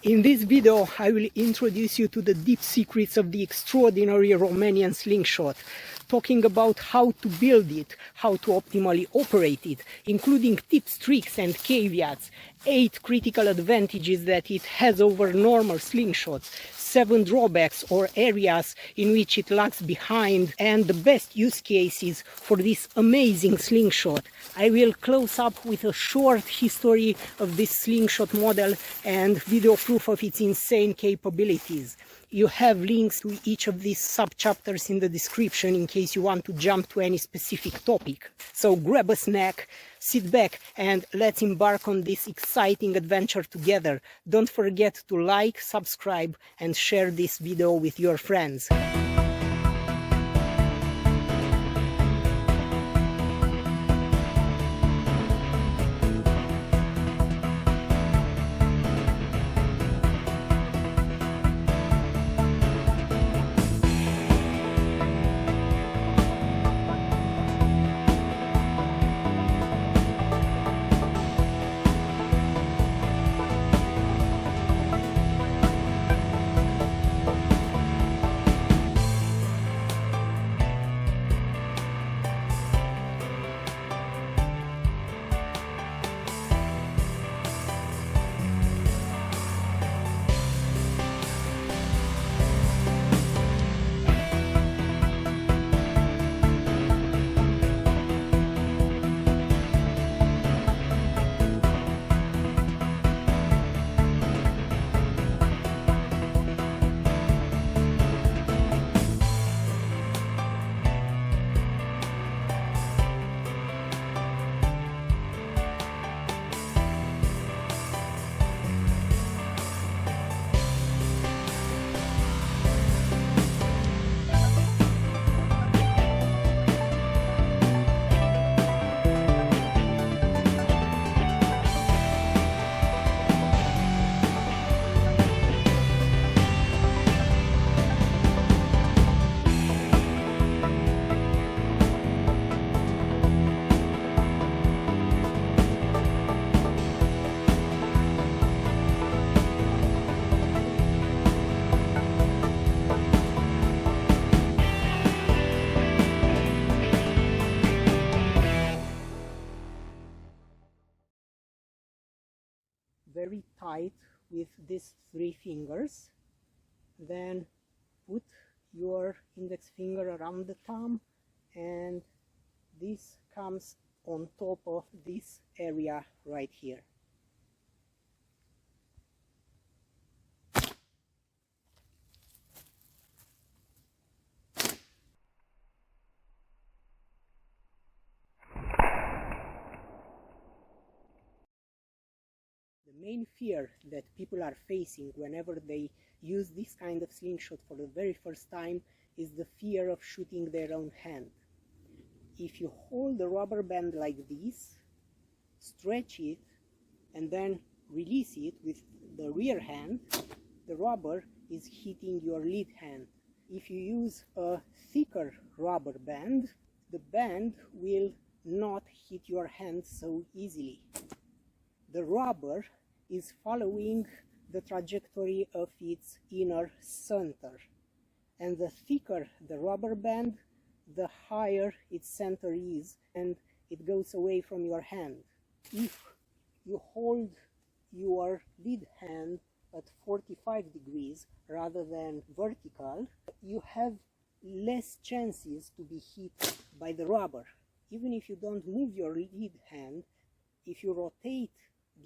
In this video, I will introduce you to the deep secrets of the extraordinary Romanian slingshot, talking about how to build it, how to optimally operate it, including tips, tricks and caveats, 8 critical advantages that it has over normal slingshots, 7 drawbacks or areas in which it lags behind, and the best use cases for this amazing slingshot. I will close up with a short history of this slingshot model and video proof of its insane capabilities. You have links to each of these sub-chapters in the description in case you want to jump to any specific topic. So grab a snack, sit back and let's embark on this exciting adventure together. Don't forget to like, subscribe and share this video with your friends. Very tight with these 3 fingers, then put your index finger around the thumb and this comes on top of this area right here. The main fear that people are facing whenever they use this kind of slingshot for the very first time is the fear of shooting their own hand. If you hold the rubber band like this, stretch it and then release it with the rear hand, the rubber is hitting your lead hand. If you use a thicker rubber band, the band will not hit your hand so easily. The rubber is following the trajectory of its inner center, and the thicker the rubber band, the higher its center is and it goes away from your hand. If you hold your lead hand at 45 degrees rather than vertical, you have less chances to be hit by the rubber. Even if you don't move your lead hand, if you rotate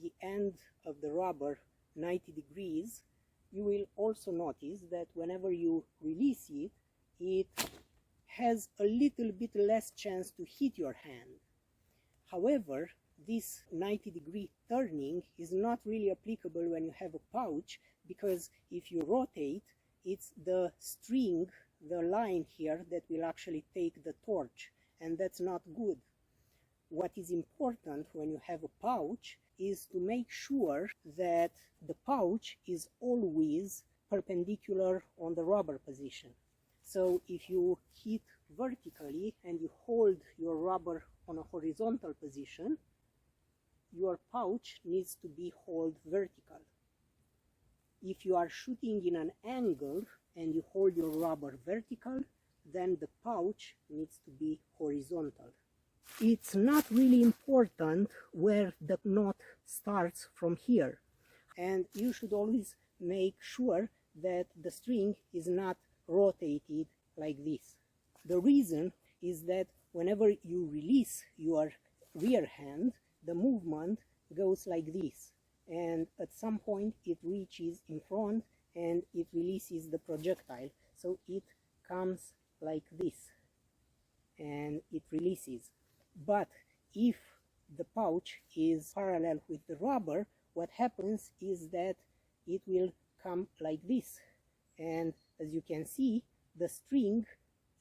the end of the rubber 90 degrees, you will also notice that whenever you release it, it has a little bit less chance to hit your hand. However, this 90-degree turning is not really applicable when you have a pouch, because if you rotate, it's the string, the line here, that will actually take the torch, and that's not good. What is important when you have a pouch is to make sure that the pouch is always perpendicular on the rubber position. So if you hit vertically and you hold your rubber on a horizontal position, your pouch needs to be held vertical. If you are shooting in an angle and you hold your rubber vertical, then the pouch needs to be horizontal. It's not really important where the knot starts from here, and you should always make sure that the string is not rotated like this. The reason is that whenever you release your rear hand, the movement goes like this, and at some point it reaches in front and it releases the projectile, so it comes like this and it releases. But if the pouch is parallel with the rubber, what happens is that it will come like this, and as you can see, the string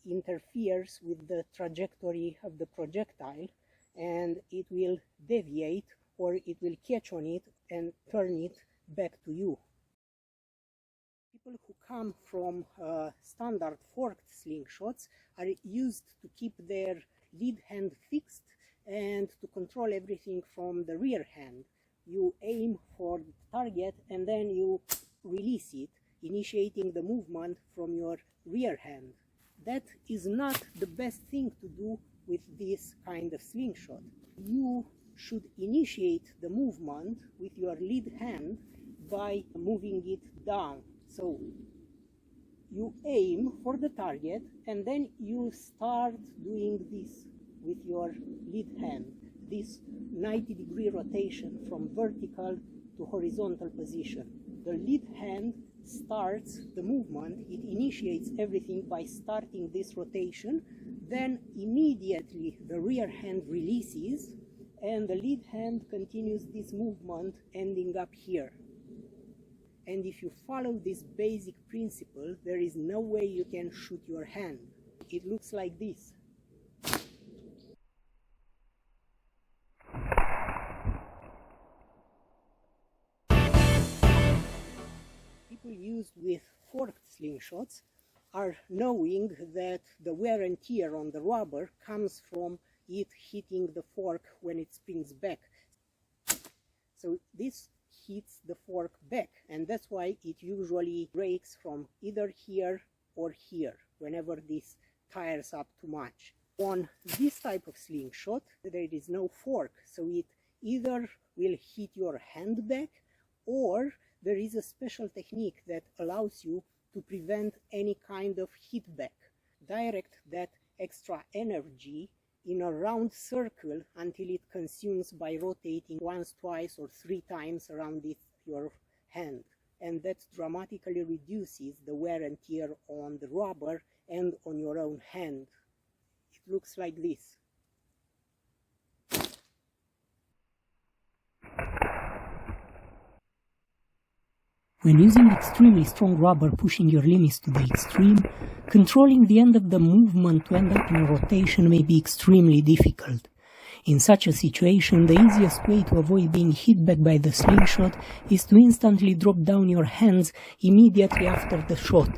interferes with the trajectory of the projectile, and it will deviate, or it will catch on it and turn it back to you. People who come from standard forked slingshots are used to keep their lead hand fixed and to control everything from the rear hand. You aim for the target and then you release it, initiating the movement from your rear hand. That is not the best thing to do with this kind of slingshot. You should initiate the movement with your lead hand by moving it down. So you aim for the target and then you start doing this with your lead hand, this 90-degree rotation from vertical to horizontal position. The lead hand starts the movement, it initiates everything by starting this rotation, then immediately the rear hand releases and the lead hand continues this movement ending up here. And if you follow this basic principle, there is no way you can shoot your hand. It looks like this. People used with forked slingshots are knowing that the wear and tear on the rubber comes from it hitting the fork when it springs back. So this hits the fork back, and that's why it usually breaks from either here or here whenever this tires up too much. On this type of slingshot, there is no fork, so it either will hit your hand back, or there is a special technique that allows you to prevent any kind of hit back. Direct that extra energy in a round circle until it consumes by rotating once, twice, or 3 times around your hand. And that dramatically reduces the wear and tear on the rubber and on your own hand. It looks like this. When using extremely strong rubber pushing your limits to the extreme, controlling the end of the movement to end up in a rotation may be extremely difficult. In such a situation, the easiest way to avoid being hit back by the slingshot is to instantly drop down your hands immediately after the shot.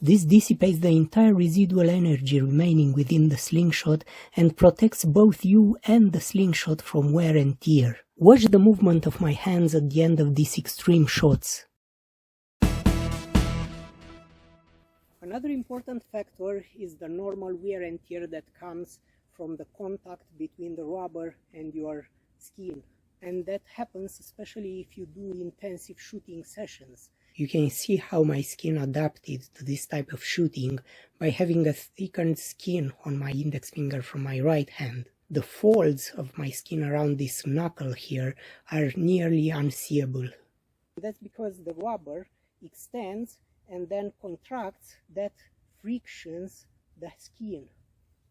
This dissipates the entire residual energy remaining within the slingshot and protects both you and the slingshot from wear and tear. Watch the movement of my hands at the end of these extreme shots. Another important factor is the normal wear and tear that comes from the contact between the rubber and your skin. And that happens especially if you do intensive shooting sessions. You can see how my skin adapted to this type of shooting by having a thickened skin on my index finger from my right hand. The folds of my skin around this knuckle here are nearly unseeable. That's because the rubber extends and then contracts that frictions the skin.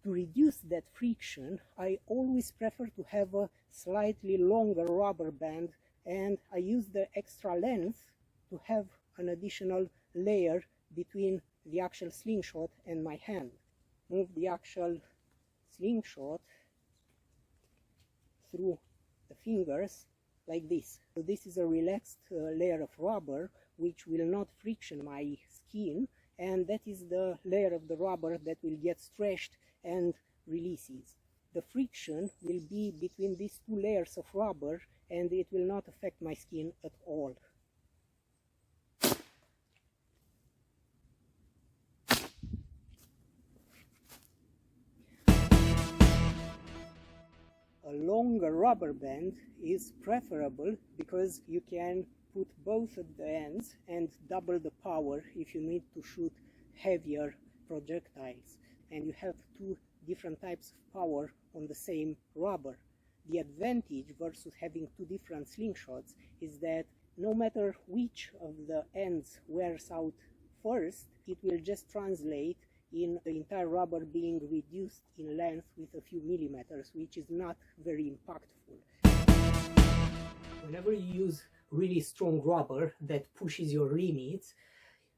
To reduce that friction, I always prefer to have a slightly longer rubber band, and I use the extra length to have an additional layer between the actual slingshot and my hand. Move the actual slingshot through the fingers like this. So this is a relaxed layer of rubber which will not friction my skin, and that is the layer of the rubber that will get stretched and releases. The friction will be between these 2 layers of rubber, and it will not affect my skin at all. A longer rubber band is preferable because you can put both at the ends and double the power if you need to shoot heavier projectiles, and you have two different types of power on the same rubber. The advantage versus having two different slingshots is that no matter which of the ends wears out first, it will just translate in the entire rubber being reduced in length with a few millimeters, which is not very impactful. Whenever you use really strong rubber that pushes your limits,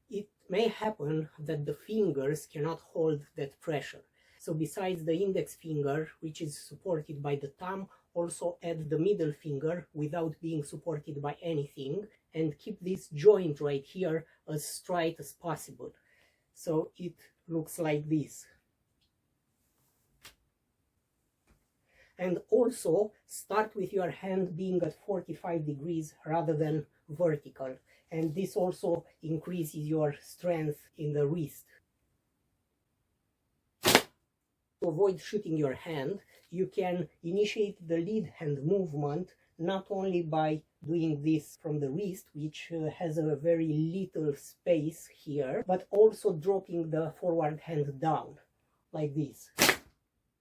it may happen that the fingers cannot hold that pressure. So besides the index finger, which is supported by the thumb, also add the middle finger without being supported by anything, and keep this joint right here as straight as possible. So it looks like this. And also start with your hand being at 45 degrees rather than vertical, and this also increases your strength in the wrist. To avoid shooting your hand, you can initiate the lead hand movement not only by doing this from the wrist, which has a very little space here, but also dropping the forward hand down, like this.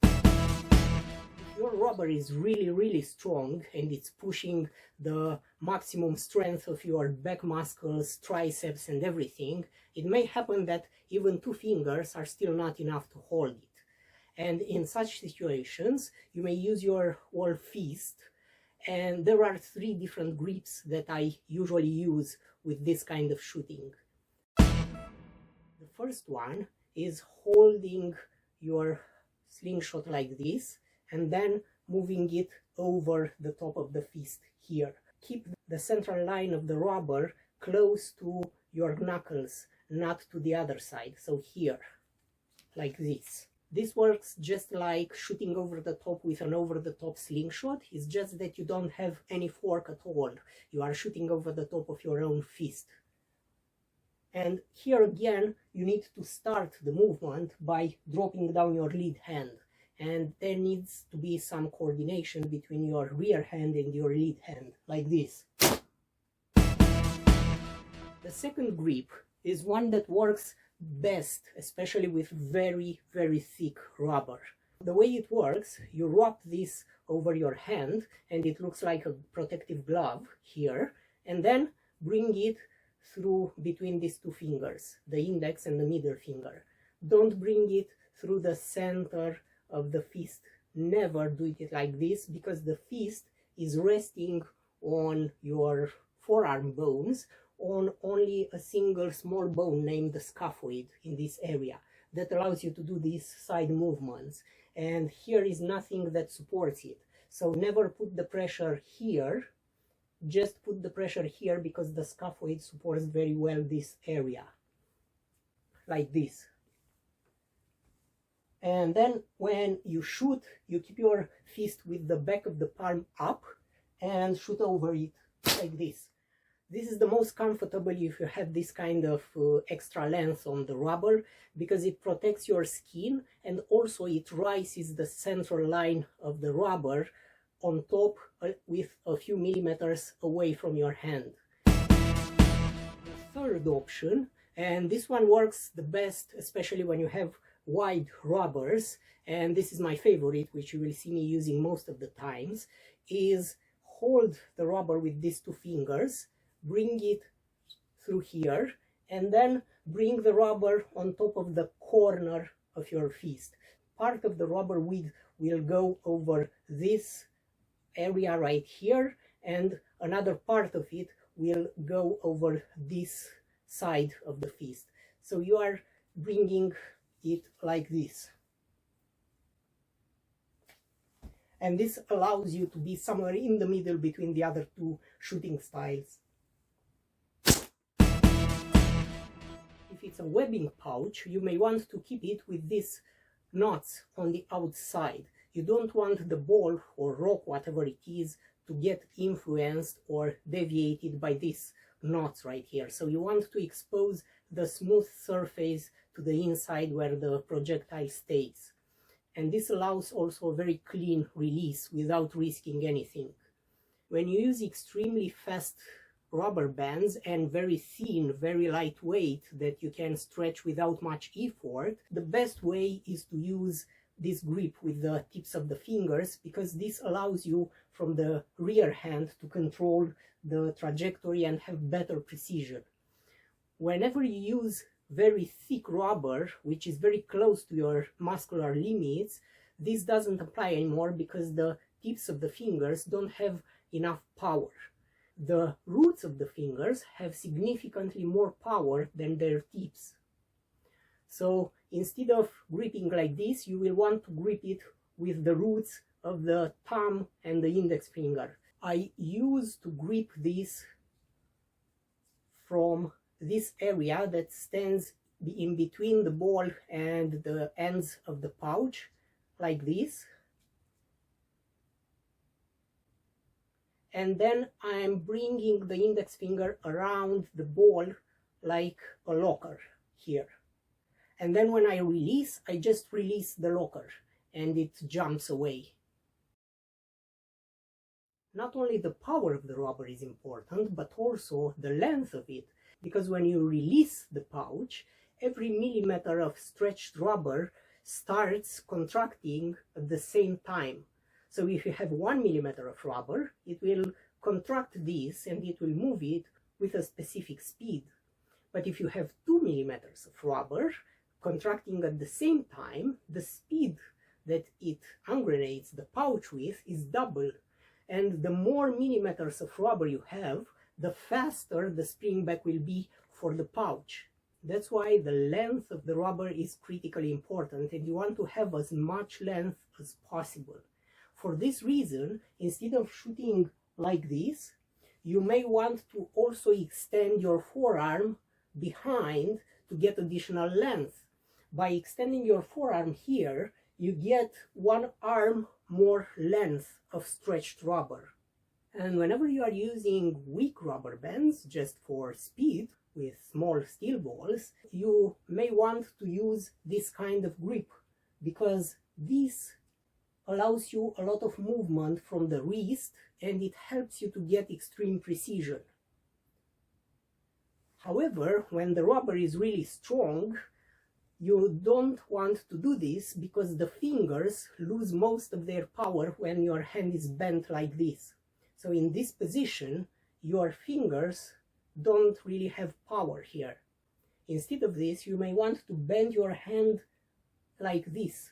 If your rubber is really strong and it's pushing the maximum strength of your back muscles, triceps and everything, it may happen that even two fingers are still not enough to hold it. And in such situations, you may use your whole fist. And there are three different grips that I usually use with this kind of shooting. The first one is holding your slingshot like this and then moving it over the top of the fist here. Keep the central line of the rubber close to your knuckles, not to the other side, so here, like this. This works just like shooting over the top with an over-the-top slingshot. It's just that you don't have any fork at all. You are shooting over the top of your own fist. And here again, you need to start the movement by dropping down your lead hand. And there needs to be some coordination between your rear hand and your lead hand, like this. The second grip is one that works best, especially with very thick rubber. The way it works, you wrap this over your hand and it looks like a protective glove here, and then bring it through between these two fingers, the index and the middle finger. Don't bring it through the center of the fist. Never do it like this, because the fist is resting on your forearm bones, on only a single small bone named the scaphoid in this area that allows you to do these side movements, and here is nothing that supports it. So never put the pressure here, just put the pressure here, because the scaphoid supports very well this area, like this. And then when you shoot, you keep your fist with the back of the palm up and shoot over it like this. This is the most comfortable if you have this kind of extra length on the rubber, because it protects your skin and also it rises the central line of the rubber on top with a few millimeters away from your hand. The third option, and this one works the best especially when you have wide rubbers, and this is my favorite, which you will see me using most of the times, is hold the rubber with these two fingers, bring it through here, and then bring the rubber on top of the corner of your fist. Part of the rubber width will go over this area right here, and another part of it will go over this side of the fist. So you are bringing it like this. And this allows you to be somewhere in the middle between the other two shooting styles. If it's a webbing pouch, you may want to keep it with these knots on the outside. You don't want the ball or rock, whatever it is, to get influenced or deviated by these knots right here. So you want to expose the smooth surface to the inside where the projectile stays. and this allows also a very clean release without risking anything. When you use extremely fast rubber bands and very thin, very lightweight that you can stretch without much effort, the best way is to use this grip with the tips of the fingers, because this allows you from the rear hand to control the trajectory and have better precision. Whenever you use very thick rubber, which is very close to your muscular limits, this doesn't apply anymore because the tips of the fingers don't have enough power. The roots of the fingers have significantly more power than their tips. So instead of gripping like this, you will want to grip it with the roots of the thumb and the index finger. I used to grip this from this area that stands in between the ball and the ends of the pouch, like this. And then I'm bringing the index finger around the ball like a locker here. And then when I release, I just release the locker and it jumps away. Not only the power of the rubber is important, but also the length of it, because when you release the pouch, every millimeter of stretched rubber starts contracting at the same time. So if you have 1 millimeter of rubber, it will contract this and it will move it with a specific speed. But if you have 2 millimeters of rubber contracting at the same time, the speed that it ungranates the pouch with is double. And the more millimeters of rubber you have, the faster the spring back will be for the pouch. That's why the length of the rubber is critically important, and you want to have as much length as possible. For this reason, instead of shooting like this, you may want to also extend your forearm behind to get additional length. By extending your forearm here, you get 1 arm more length of stretched rubber. And whenever you are using weak rubber bands just for speed with small steel balls, you may want to use this kind of grip, because this allows you a lot of movement from the wrist and it helps you to get extreme precision. However, when the rubber is really strong, you don't want to do this, because the fingers lose most of their power when your hand is bent like this. So in this position, your fingers don't really have power here. Instead of this, you may want to bend your hand like this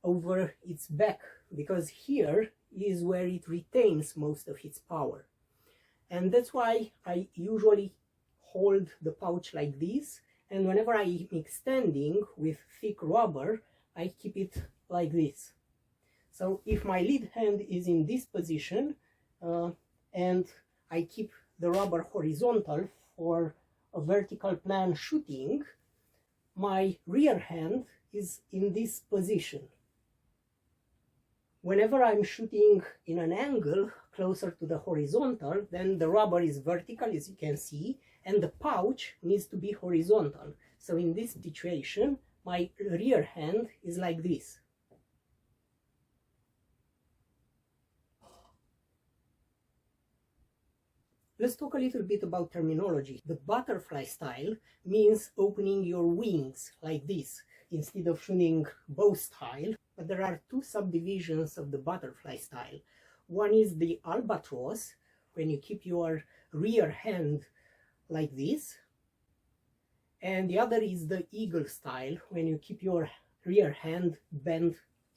over its back, because here is where it retains most of its power. And that's why I usually hold the pouch like this, and whenever I'm extending with thick rubber, I keep it like this. So if my lead hand is in this position and I keep the rubber horizontal for a vertical plan shooting, my rear hand is in this position. Whenever I'm shooting in an angle closer to the horizontal, then the rubber is vertical, as you can see, and the pouch needs to be horizontal. So in this situation, my rear hand is like this. Let's talk a little bit about terminology. The butterfly style means opening your wings like this, instead of shooting bow style. But there are 2 subdivisions of the butterfly style. One is the albatross, when you keep your rear hand like this, and the other is the eagle style, when you keep your rear hand bent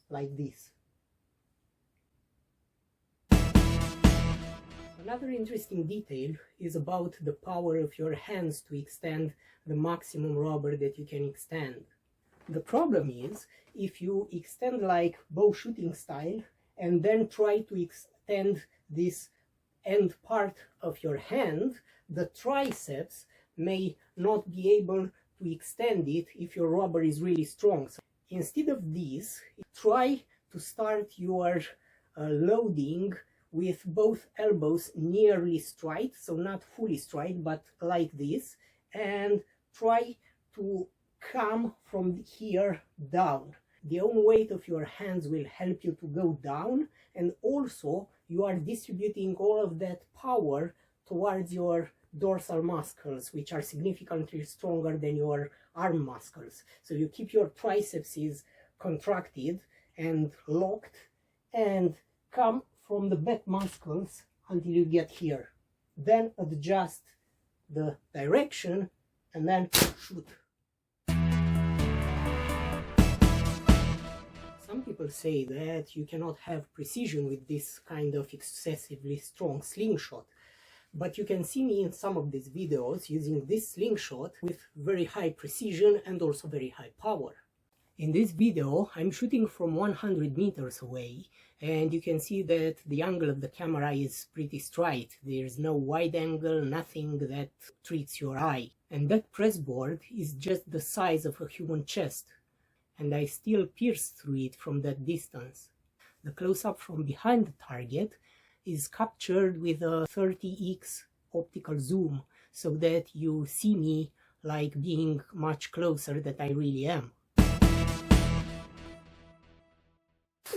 like this. Another interesting detail is about the power of your hands to extend the maximum rubber that you can extend. The problem is, if you extend like bow shooting style and then try to extend this end part of your hand, the triceps may not be able to extend it if your rubber is really strong. So instead of this, try to start your loading with both elbows nearly straight, so not fully straight, but like this, and try to come from here down. the own weight of your hands will help you to go down, and also you are distributing all of that power towards your dorsal muscles, which are significantly stronger than your arm muscles. So you keep your triceps contracted and locked, and come from the back muscles until you get here. Then adjust the direction and then shoot. Some people say that you cannot have precision with this kind of excessively strong slingshot, but you can see me in some of these videos using this slingshot with very high precision and also very high power. In this video, I'm shooting from 100 meters away, and you can see that the angle of the camera is pretty straight. There's no wide angle, nothing that treats your eye. And that press board is just the size of a human chest, and I still pierce through it from that distance. The close-up from behind the target is captured with a 30x optical zoom, so that you see me like being much closer than I really am.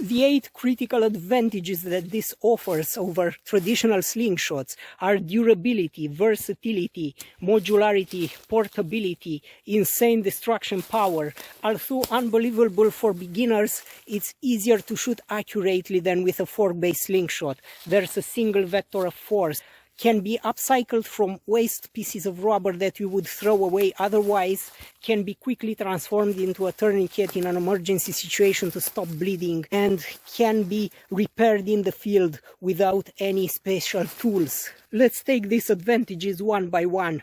The 8 critical advantages that this offers over traditional slingshots are durability, versatility, modularity, portability, insane destruction power. Although unbelievable for beginners, it's easier to shoot accurately than with a fork-based slingshot. There's a single vector of force. Can be upcycled from waste pieces of rubber that you would throw away otherwise, can be quickly transformed into a tourniquet in an emergency situation to stop bleeding, and can be repaired in the field without any special tools. Let's take these advantages one by one.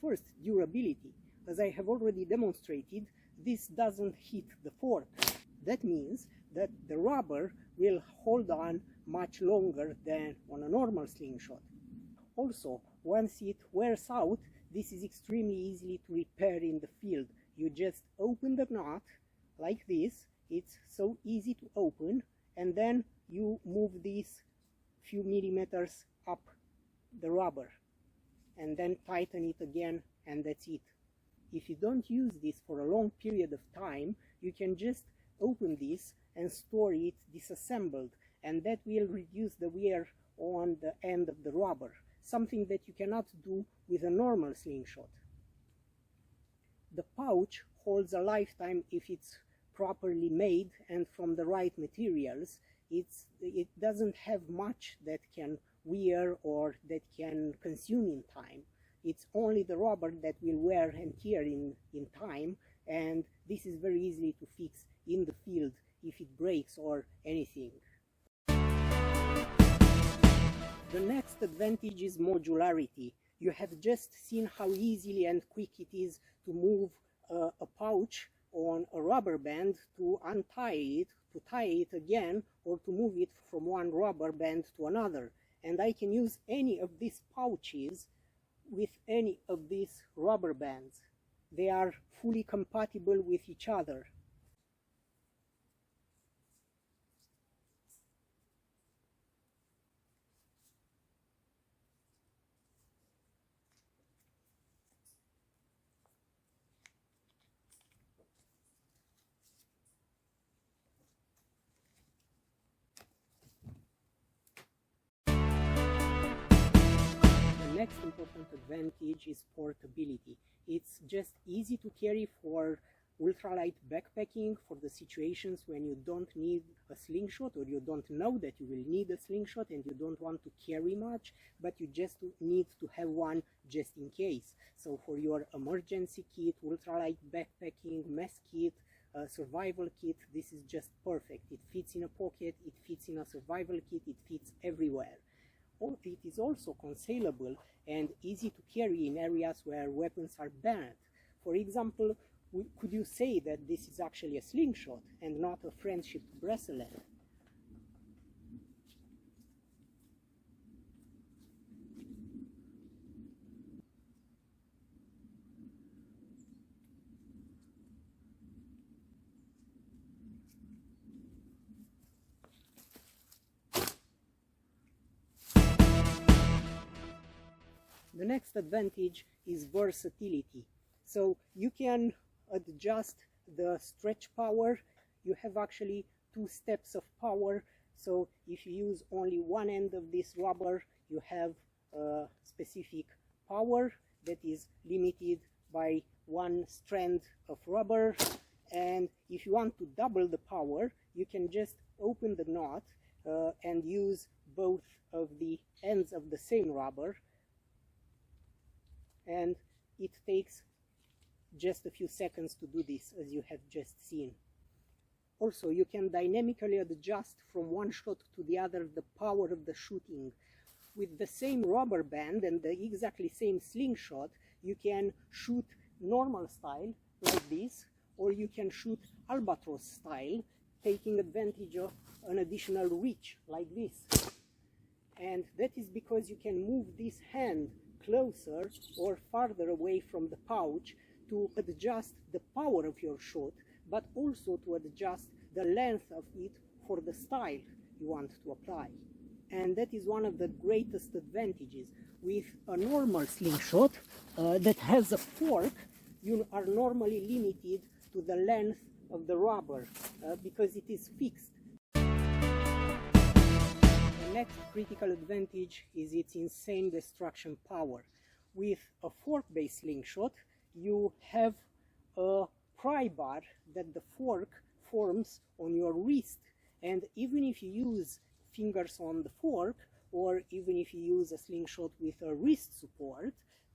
First, durability. As I have already demonstrated, this doesn't hit the fork. That means that the rubber will hold on much longer than on a normal slingshot. Also, once it wears out, this is extremely easy to repair in the field. You just open the knot like this, it's so easy to open, and then you move these few millimeters up the rubber and then tighten it again, and that's it. If you don't use this for a long period of time, you can just open this and store it disassembled, and that will reduce the wear on the end of the rubber, something that you cannot do with a normal slingshot. The pouch holds a lifetime if it's properly made and from the right materials. It doesn't have much that can wear or that can consume in time. It's only the rubber that will wear and tear in time, and this is very easy to fix in the field if it breaks or anything. The next advantage is modularity. You have just seen how easily and quick it is to move a pouch on a rubber band, to untie it, to tie it again, or to move it from one rubber band to another. And I can use any of these pouches with any of these rubber bands. They are fully compatible with each other. The next important advantage is portability. It's just easy to carry for ultralight backpacking, for the situations when you don't need a slingshot, or you don't know that you will need a slingshot and you don't want to carry much, but you just need to have one just in case. So for your emergency kit, ultralight backpacking, mess kit, survival kit, this is just perfect. It fits in a pocket, it fits in a survival kit, it fits everywhere. It is also concealable and easy to carry in areas where weapons are banned. For example, could you say that this is actually a slingshot and not a friendship bracelet? The next advantage is versatility. So you can adjust the stretch power. You have actually 2 steps of power. So if you use only one end of this rubber, you have a specific power that is limited by 1 strand of rubber. And if you want to double the power, you can just open the knot and use both of the ends of the same rubber, and it takes just a few seconds to do this, as you have just seen. Also, you can dynamically adjust from one shot to the other the power of the shooting. With the same rubber band and the exactly same slingshot, you can shoot normal style like this, or you can shoot albatross style, taking advantage of an additional reach like this. And that is because you can move this hand closer or farther away from the pouch to adjust the power of your shot, but also to adjust the length of it for the style you want to apply. And that is one of the greatest advantages. With a normal slingshot that has a fork, you are normally limited to the length of the rubber because it is fixed. The next critical advantage is its insane destruction power. With a fork-based slingshot, you have a pry bar that the fork forms on your wrist, and even if you use fingers on the fork, or even if you use a slingshot with a wrist support,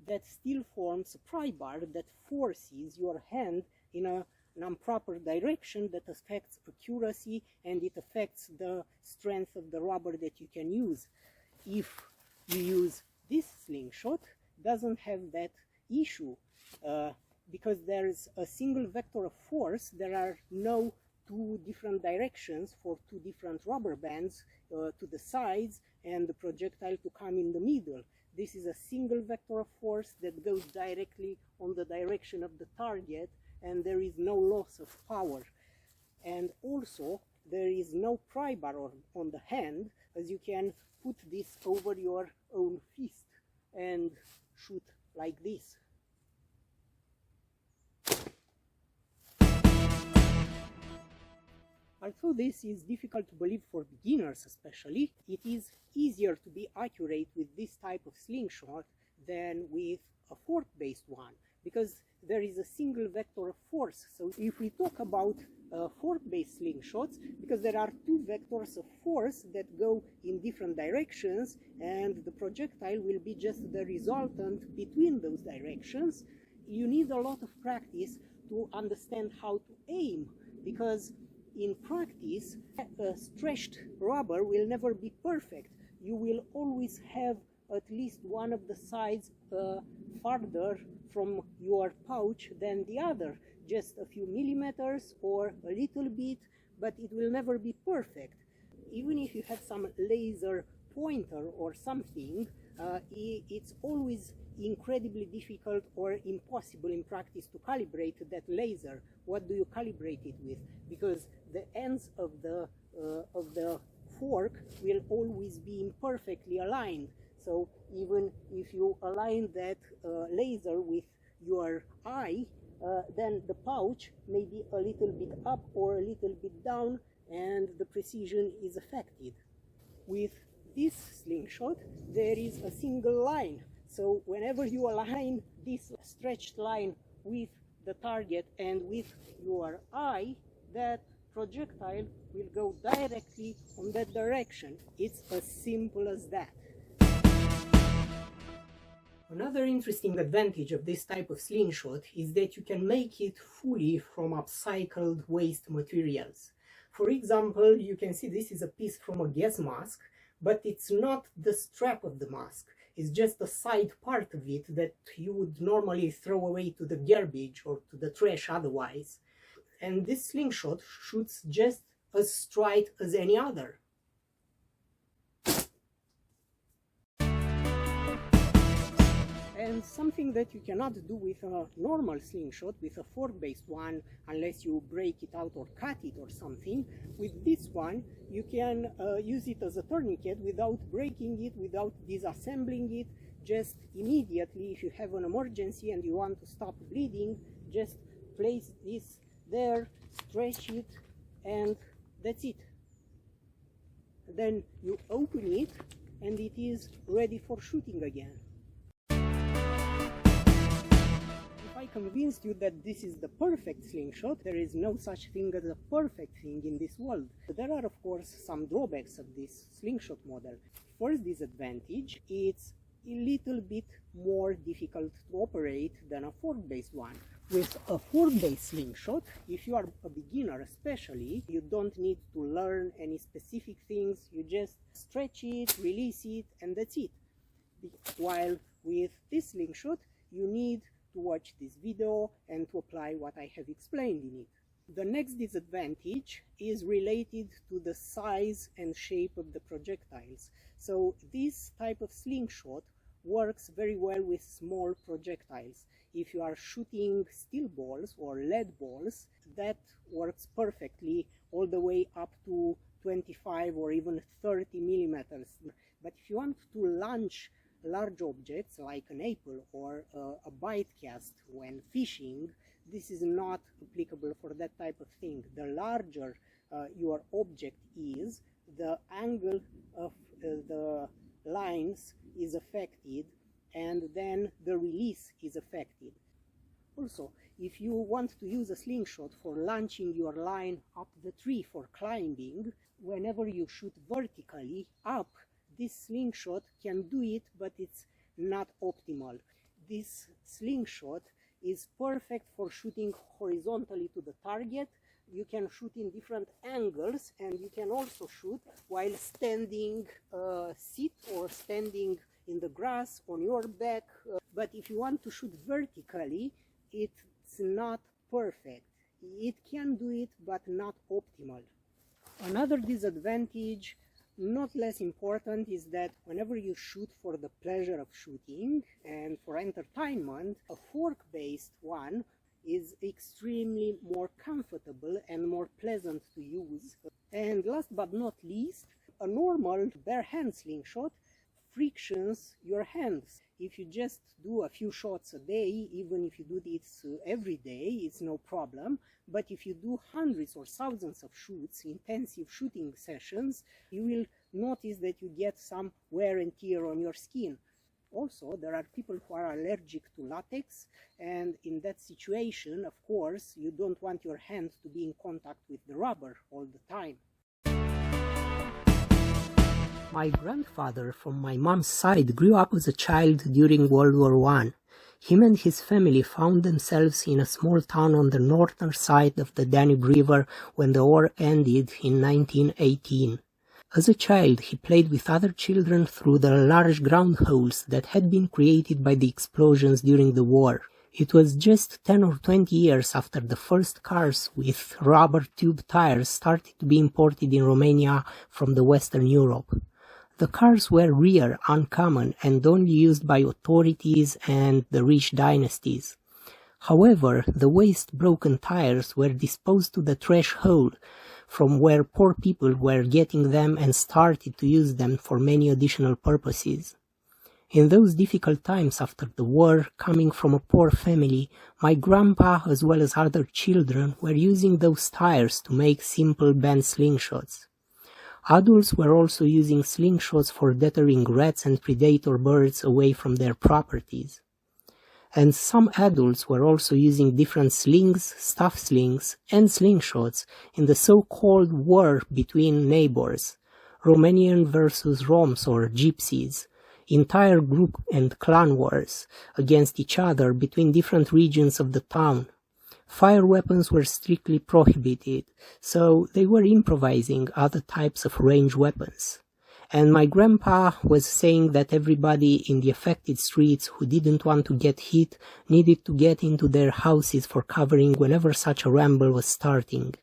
that still forms a pry bar that forces your hand in an improper direction that affects accuracy, and it affects the strength of the rubber that you can use. If you use this slingshot, doesn't have that issue because there is a single vector of force. There are no 2 different directions for 2 different rubber bands to the sides and the projectile to come in the middle. This is a single vector of force that goes directly on the direction of the target, and there is no loss of power. And also there is no pry bar on the hand, as you can put this over your own fist and shoot like this. Although this is difficult to believe for beginners especially, it is easier to be accurate with this type of slingshot than with a fork-based one, because there is a single vector of force. So if we talk about fork-based slingshots, because there are 2 vectors of force that go in different directions, and the projectile will be just the resultant between those directions, you need a lot of practice to understand how to aim, because in practice, a stretched rubber will never be perfect. You will always have at least one of the sides farther from your pouch than the other, just a few millimeters or a little bit, but it will never be perfect. Even if you have some laser pointer or something, it's always incredibly difficult or impossible in practice to calibrate that laser. What do you calibrate it with? Because the ends of the fork will always be imperfectly aligned. So even if you align that laser with your eye, then the pouch may be a little bit up or a little bit down, and the precision is affected. With this slingshot, there is a single line. So whenever you align this stretched line with the target and with your eye, that projectile will go directly on that direction. It's as simple as that. Another interesting advantage of this type of slingshot is that you can make it fully from upcycled waste materials. For example, you can see this is a piece from a gas mask, but it's not the strap of the mask. It's just a side part of it that you would normally throw away to the garbage or to the trash otherwise. And this slingshot shoots just as straight as any other. And something that you cannot do with a normal slingshot, with a fork-based one, unless you break it out or cut it or something, with this one you can use it as a tourniquet without breaking it, without disassembling it. Just immediately, if you have an emergency and you want to stop bleeding, just place this there, stretch it, and that's it. Then you open it and it is ready for shooting again. If I convinced you that this is the perfect slingshot, there is no such thing as a perfect thing in this world. There are of course some drawbacks of this slingshot model. First disadvantage, it's a little bit more difficult to operate than a fork-based one. With a fork-based slingshot, if you are a beginner especially, you don't need to learn any specific things, you just stretch it, release it, and that's it. While with this slingshot, you need to watch this video and to apply what I have explained in it. The next disadvantage is related to the size and shape of the projectiles. So this type of slingshot works very well with small projectiles. If you are shooting steel balls or lead balls, that works perfectly all the way up to 25 or even 30 millimeters. But if you want to launch large objects like an apple or a bite cast when fishing, this is not applicable for that type of thing. The larger your object is, the angle of the lines is affected, and then the release is affected. Also, if you want to use a slingshot for launching your line up the tree for climbing, whenever you shoot vertically up, this slingshot can do it, but it's not optimal. This slingshot is perfect for shooting horizontally to the target. You can shoot in different angles, and you can also shoot while standing sit or standing in the grass on your back. But if you want to shoot vertically, it's not perfect. It can do it, but not optimal. Another disadvantage, not less important, is that whenever you shoot for the pleasure of shooting and for entertainment, a fork-based one is extremely more comfortable and more pleasant to use. And last but not least, a normal barehand slingshot frictions your hands. If you just do a few shots a day, even if you do this every day, it's no problem. But if you do hundreds or thousands of shoots, intensive shooting sessions, you will notice that you get some wear and tear on your skin. Also, there are people who are allergic to latex, and in that situation, of course, you don't want your hand to be in contact with the rubber all the time. My grandfather from my mom's side grew up as a child during World War I. Him and his family found themselves in a small town on the northern side of the Danube River when the war ended in 1918. As a child, he played with other children through the large ground holes that had been created by the explosions during the war. It was just 10 or 20 years after the first cars with rubber tube tires started to be imported in Romania from the Western Europe. The cars were rare, uncommon, and only used by authorities and the rich dynasties. However, the waste broken tires were disposed to the trash hole, from where poor people were getting them and started to use them for many additional purposes. In those difficult times after the war, coming from a poor family, my grandpa as well as other children were using those tires to make simple bent slingshots. Adults were also using slingshots for deterring rats and predator birds away from their properties. And some adults were also using different slings, staff slings, and slingshots in the so-called war between neighbors, Romanian versus Roms or Gypsies, entire group and clan wars against each other between different regions of the town. Fire weapons were strictly prohibited, so they were improvising other types of range weapons. And my grandpa was saying that everybody in the affected streets who didn't want to get hit needed to get into their houses for covering whenever such a rumble was starting.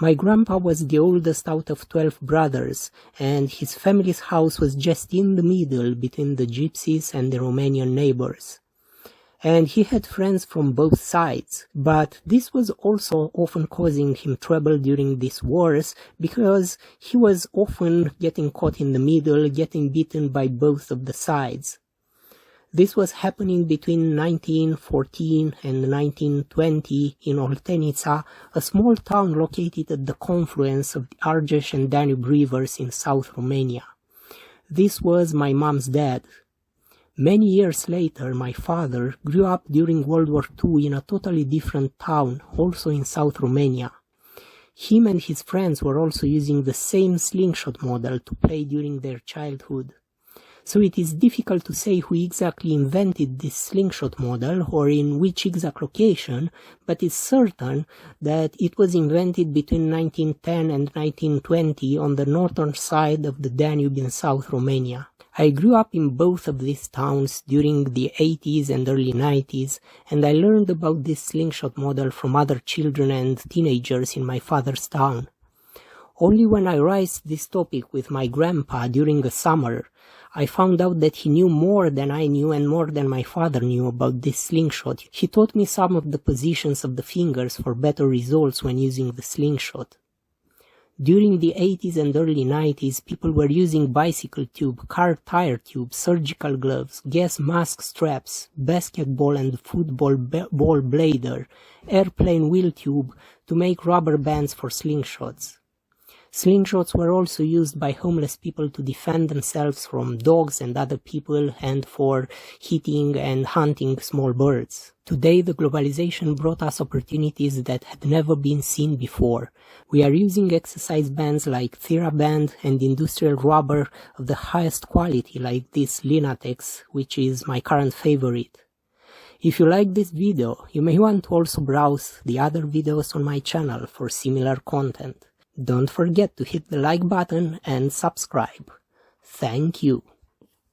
My grandpa was the oldest out of 12 brothers, and his family's house was just in the middle between the Gypsies and the Romanian neighbors. And he had friends from both sides, but this was also often causing him trouble during these wars because he was often getting caught in the middle, getting beaten by both of the sides. This was happening between 1914 and 1920 in Oltenica, a small town located at the confluence of the Argeș and Danube rivers in South Romania. This was my mom's dad. Many years later, my father grew up during World War II in a totally different town, also in South Romania. Him and his friends were also using the same slingshot model to play during their childhood. So it is difficult to say who exactly invented this slingshot model or in which exact location, but it's certain that it was invented between 1910 and 1920 on the northern side of the Danube in South Romania. I grew up in both of these towns during the 80s and early 90s, and I learned about this slingshot model from other children and teenagers in my father's town. Only when I raised this topic with my grandpa during the summer, I found out that he knew more than I knew and more than my father knew about this slingshot. He taught me some of the positions of the fingers for better results when using the slingshot. During the 80s and early 90s, people were using bicycle tube, car tire tube, surgical gloves, gas mask straps, basketball and football ball blader, airplane wheel tube to make rubber bands for slingshots. Slingshots were also used by homeless people to defend themselves from dogs and other people and for hitting and hunting small birds. Today, the globalization brought us opportunities that had never been seen before. We are using exercise bands like TheraBand and industrial rubber of the highest quality like this Linatex, which is my current favorite. If you like this video, you may want to also browse the other videos on my channel for similar content. Don't forget to hit the like button and subscribe. Thank you.